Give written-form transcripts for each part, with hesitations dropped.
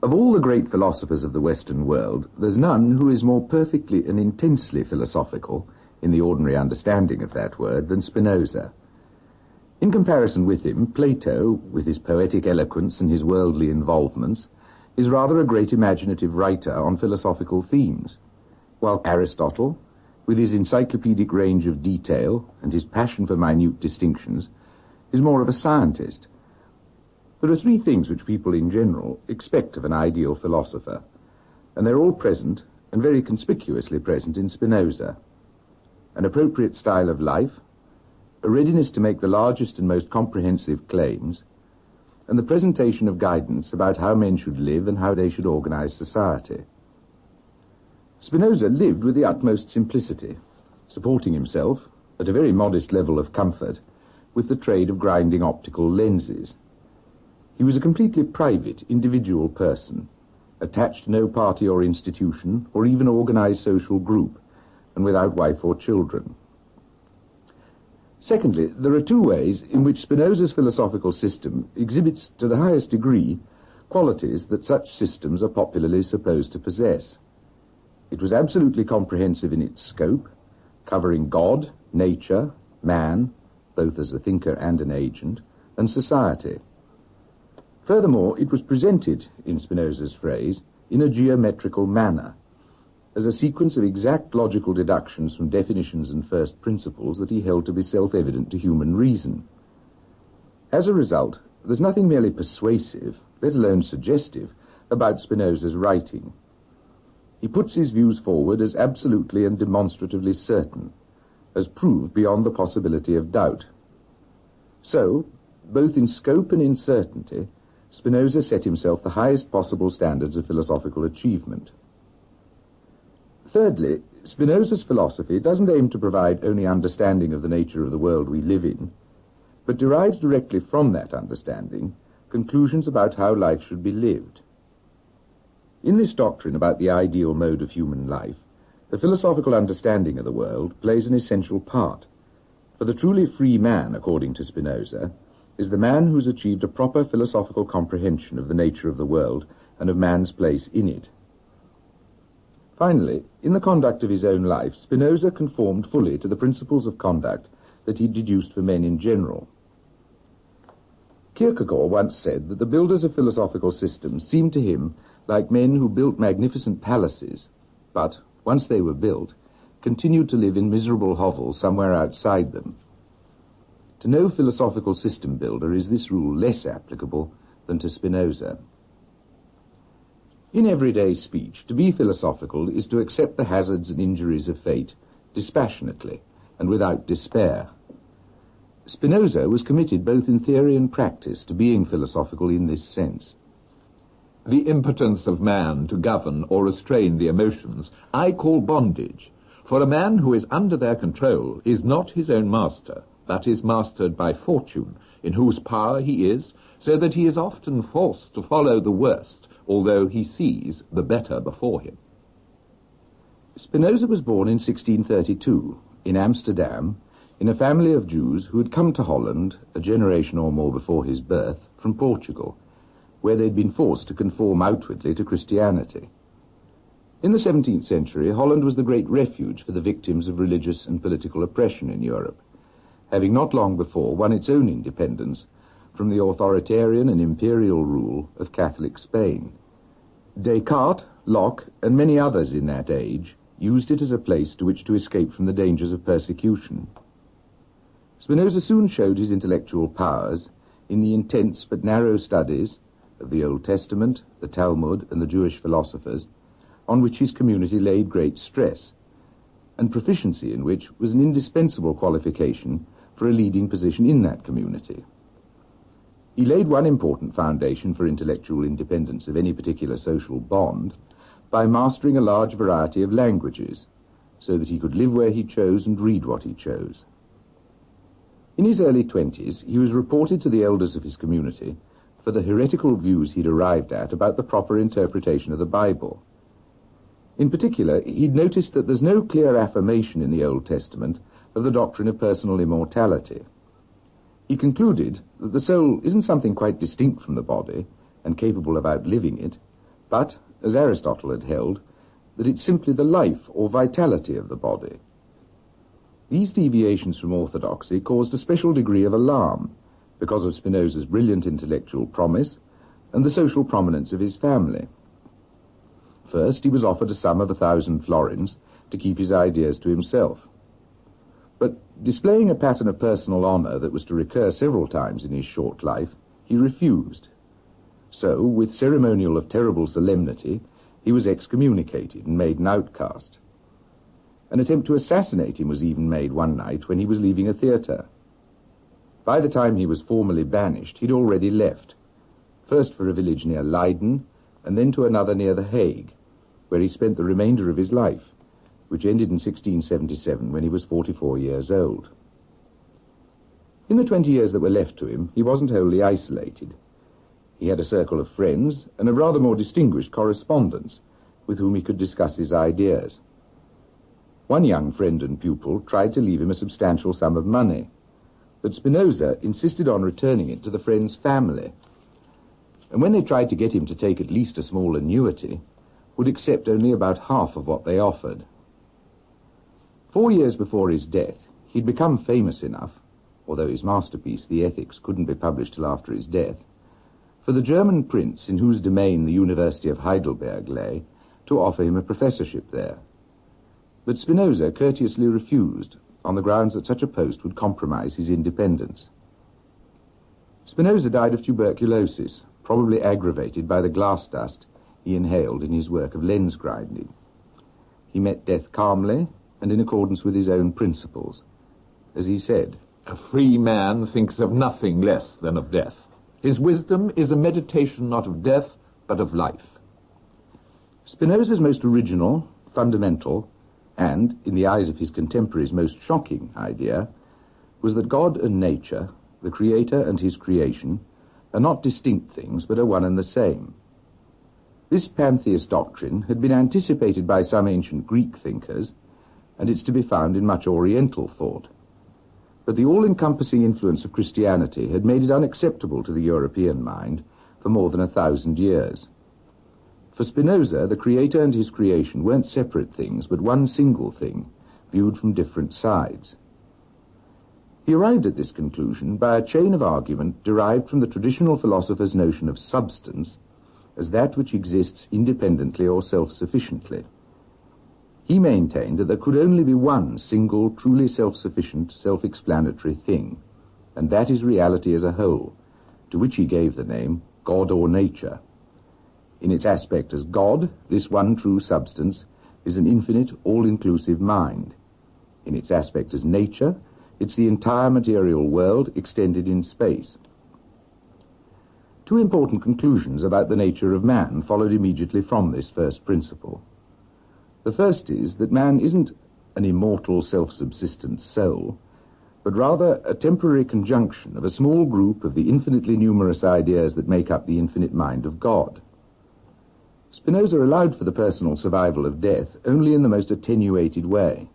Of all the great philosophers of the Western world, there's none who is more perfectly and intensely philosophical, in the ordinary understanding of that word, than Spinoza. In comparison with him, Plato, with his poetic eloquence and his worldly involvements, is rather a great imaginative writer on philosophical themes, while Aristotle, with his encyclopedic range of detail and his passion for minute distinctions, is more of a scientist. There are three things which people in general expect of an ideal philosopher, and they're all present, and very conspicuously present, in Spinoza: an appropriate style of life, a readiness to make the largest and most comprehensive claims, and the presentation of guidance about how men should live and how they should organize society. Spinoza lived with the utmost simplicity, supporting himself, at a very modest level of comfort, with the trade of grinding optical lenses. He was a completely private, individual person, attached to no party or institution, or even organized social group, and without wife or children. Secondly, there are two ways in which Spinoza's philosophical system exhibits to the highest degree qualities that such systems are popularly supposed to possess. It was absolutely comprehensive in its scope, covering God, nature, man, both as a thinker and an agent, and society. Furthermore, it was presented, in Spinoza's phrase, in a geometrical manner, as a sequence of exact logical deductions from definitions and first principles that he held to be self-evident to human reason. As a result, there's nothing merely persuasive, let alone suggestive, about Spinoza's writing. He puts his views forward as absolutely and demonstratively certain, as proved beyond the possibility of doubt. So, both in scope and in certainty, Spinoza set himself the highest possible standards of philosophical achievement. Thirdly, Spinoza's philosophy doesn't aim to provide only understanding of the nature of the world we live in, but derives directly from that understanding conclusions about how life should be lived. In this doctrine about the ideal mode of human life, the philosophical understanding of the world plays an essential part, for the truly free man, according to Spinoza, is the man who's achieved a proper philosophical comprehension of the nature of the world and of man's place in it. Finally, in the conduct of his own life, Spinoza conformed fully to the principles of conduct that he deduced for men in general. Kierkegaard once said that the builders of philosophical systems seemed to him like men who built magnificent palaces, but, once they were built, continued to live in miserable hovels somewhere outside them. To no philosophical system builder is this rule less applicable than to Spinoza. In everyday speech, to be philosophical is to accept the hazards and injuries of fate dispassionately and without despair. Spinoza was committed both in theory and practice to being philosophical in this sense. The impotence of man to govern or restrain the emotions I call bondage, for a man who is under their control is not his own master, but is mastered by fortune, in whose power he is, so that he is often forced to follow the worst, although he sees the better before him. Spinoza was born in 1632, in Amsterdam, in a family of Jews who had come to Holland, a generation or more before his birth, from Portugal, where they'd been forced to conform outwardly to Christianity. In the 17th century, Holland was the great refuge for the victims of religious and political oppression in Europe, having not long before won its own independence from the authoritarian and imperial rule of Catholic Spain. Descartes, Locke, and many others in that age used it as a place to which to escape from the dangers of persecution. Spinoza soon showed his intellectual powers in the intense but narrow studies of the Old Testament, the Talmud, and the Jewish philosophers, on which his community laid great stress, and proficiency in which was an indispensable qualification for a leading position in that community. He laid one important foundation for intellectual independence of any particular social bond by mastering a large variety of languages, so that he could live where he chose and read what he chose. In his early 20s, he was reported to the elders of his community for the heretical views he'd arrived at about the proper interpretation of the Bible. In particular, he'd noticed that there's no clear affirmation in the Old Testament of the doctrine of personal immortality. He concluded that the soul isn't something quite distinct from the body and capable of outliving it, but, as Aristotle had held, that it's simply the life or vitality of the body. These deviations from orthodoxy caused a special degree of alarm because of Spinoza's brilliant intellectual promise and the social prominence of his family. First, he was offered a sum of 1,000 florins to keep his ideas to himself. But displaying a pattern of personal honour that was to recur several times in his short life, he refused. So, with ceremonial of terrible solemnity, he was excommunicated and made an outcast. An attempt to assassinate him was even made one night when he was leaving a theatre. By the time he was formally banished, he'd already left, first for a village near Leiden, and then to another near The Hague, where he spent the remainder of his life, which ended in 1677 when he was 44 years old. In the 20 years that were left to him, he wasn't wholly isolated. He had a circle of friends and of rather more distinguished correspondents with whom he could discuss his ideas. One young friend and pupil tried to leave him a substantial sum of money, but Spinoza insisted on returning it to the friend's family, and when they tried to get him to take at least a small annuity, would accept only about half of what they offered. 4 years before his death, he'd become famous enough, although his masterpiece, The Ethics, couldn't be published till after his death, for the German prince in whose domain the University of Heidelberg lay to offer him a professorship there. But Spinoza courteously refused, on the grounds that such a post would compromise his independence. Spinoza died of tuberculosis, probably aggravated by the glass dust he inhaled in his work of lens grinding. He met death calmly and in accordance with his own principles. As he said, "A free man thinks of nothing less than of death. His wisdom is a meditation not of death, but of life." Spinoza's most original, fundamental, and, in the eyes of his contemporaries, most shocking idea was that God and nature, the creator and his creation, are not distinct things, but are one and the same. This pantheist doctrine had been anticipated by some ancient Greek thinkers, and it's to be found in much Oriental thought. But the all-encompassing influence of Christianity had made it unacceptable to the European mind for more than 1,000 years. For Spinoza, the creator and his creation weren't separate things, but one single thing, viewed from different sides. He arrived at this conclusion by a chain of argument derived from the traditional philosopher's notion of substance as that which exists independently or self-sufficiently. He maintained that there could only be one single, truly self-sufficient, self-explanatory thing, and that is reality as a whole, to which he gave the name God or nature. In its aspect as God, this one true substance is an infinite, all-inclusive mind. In its aspect as nature, it's the entire material world extended in space. Two important conclusions about the nature of man followed immediately from this first principle. The first is that man isn't an immortal, self-subsistent soul, but rather a temporary conjunction of a small group of the infinitely numerous ideas that make up the infinite mind of God. Spinoza allowed for the personal survival of death only in the most attenuated way.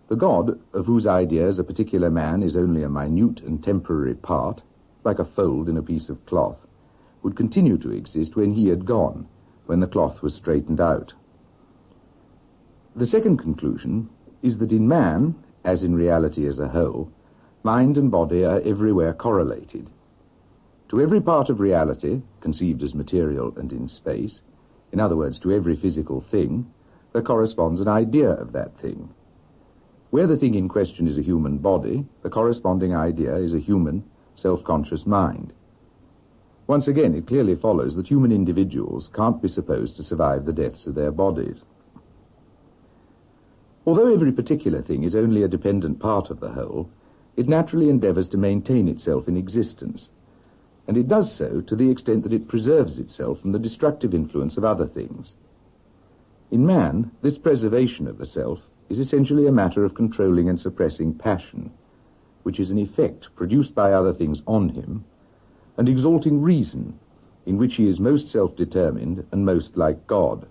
The God, of whose ideas a particular man is only a minute and temporary part, like a fold in a piece of cloth, would continue to exist when he had gone, when the cloth was straightened out. The second conclusion is that in man, as in reality as a whole, mind and body are everywhere correlated. To every part of reality, conceived as material and in space, in other words, to every physical thing, there corresponds an idea of that thing. Where the thing in question is a human body, the corresponding idea is a human, self-conscious mind. Once again, it clearly follows that human individuals can't be supposed to survive the deaths of their bodies. Although every particular thing is only a dependent part of the whole, it naturally endeavours to maintain itself in existence, and it does so to the extent that it preserves itself from the destructive influence of other things. In man, this preservation of the self is essentially a matter of controlling and suppressing passion, which is an effect produced by other things on him, and exalting reason, in which he is most self-determined and most like God.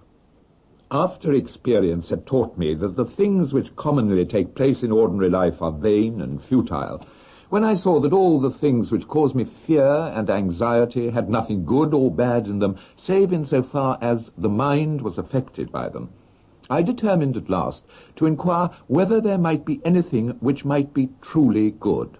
After experience had taught me that the things which commonly take place in ordinary life are vain and futile, when I saw that all the things which caused me fear and anxiety had nothing good or bad in them, save in so far as the mind was affected by them, I determined at last to inquire whether there might be anything which might be truly good.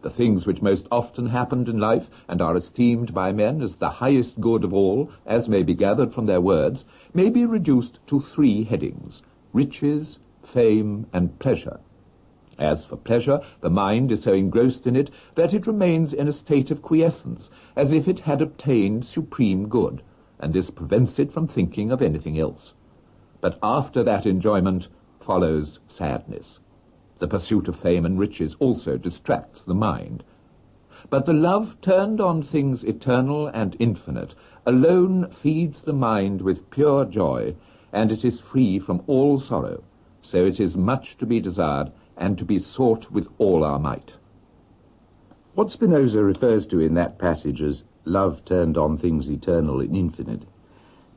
The things which most often happened in life, and are esteemed by men as the highest good of all, as may be gathered from their words, may be reduced to 3 headings: riches, fame, and pleasure. As for pleasure, the mind is so engrossed in it that it remains in a state of quiescence, as if it had obtained supreme good, and this prevents it from thinking of anything else. But after that enjoyment follows sadness. The pursuit of fame and riches also distracts the mind. But the love turned on things eternal and infinite alone feeds the mind with pure joy, and it is free from all sorrow. So it is much to be desired and to be sought with all our might. What Spinoza refers to in that passage as love turned on things eternal and infinite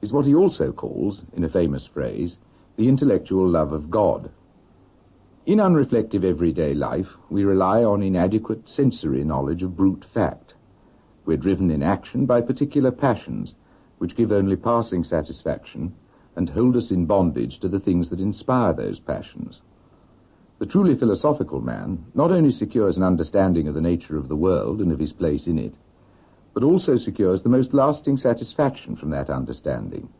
is what he also calls, in a famous phrase, the intellectual love of God. In unreflective everyday life, we rely on inadequate sensory knowledge of brute fact. We're driven in action by particular passions, which give only passing satisfaction and hold us in bondage to the things that inspire those passions. The truly philosophical man not only secures an understanding of the nature of the world and of his place in it, but also secures the most lasting satisfaction from that understanding,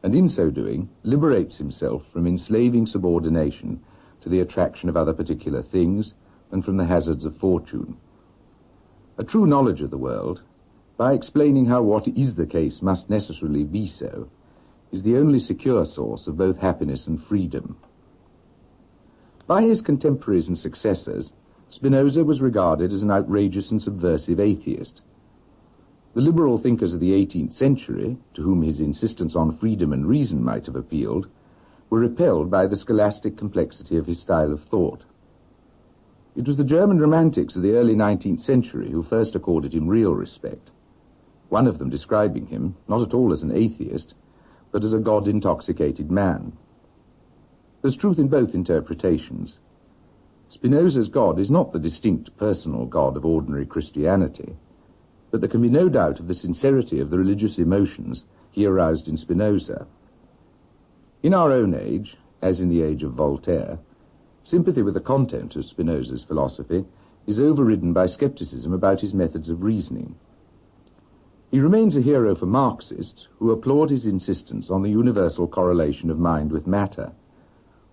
and in so doing liberates himself from enslaving subordination to the attraction of other particular things and from the hazards of fortune. A true knowledge of the world, by explaining how what is the case must necessarily be so, is the only secure source of both happiness and freedom. By his contemporaries and successors, Spinoza was regarded as an outrageous and subversive atheist. The liberal thinkers of the 18th century, to whom his insistence on freedom and reason might have appealed, were repelled by the scholastic complexity of his style of thought. It was the German romantics of the early 19th century who first accorded him real respect, one of them describing him not at all as an atheist, but as a God-intoxicated man. There's truth in both interpretations. Spinoza's God is not the distinct personal God of ordinary Christianity, but there can be no doubt of the sincerity of the religious emotions he aroused in Spinoza. In our own age, as in the age of Voltaire, sympathy with the content of Spinoza's philosophy is overridden by skepticism about his methods of reasoning. He remains a hero for Marxists who applaud his insistence on the universal correlation of mind with matter,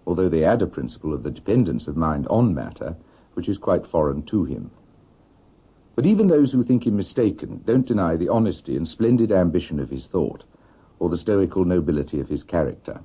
although they add a principle of the dependence of mind on matter, which is quite foreign to him. But even those who think him mistaken don't deny the honesty and splendid ambition of his thought, or the stoical nobility of his character.